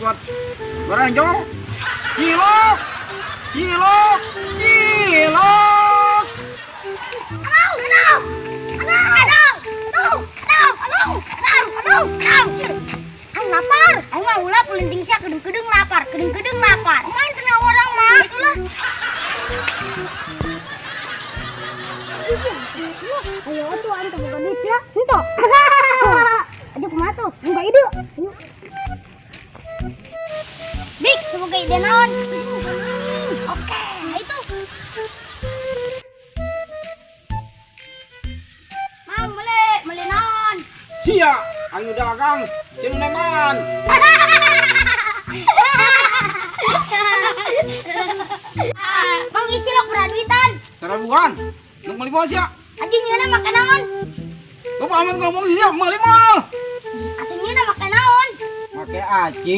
kuat. Beranjong. Cilok. Cilok. Cilok. Ang lapar. Ang mah ulah pelinting sia kedeng-kedeng lapar, kedeng-kedeng lapar. Main tengah orang mah. Itulah. Ayo tuh antum bukan duit ya. Itu. Aja kumaha tuh? Enggak ide. Ayo. Bik, semoga ide naon. Oke, itu. Mang, mele naon. Sia, anu dagang, sinu neman. Mang Icilok beraduitan. Sarabuan. Nuk meuli moal sia. Aja nyeuna makan naon? Bapak amat ngomong sia, meuli moal. Atuh nyeuna makan naon? Make aci.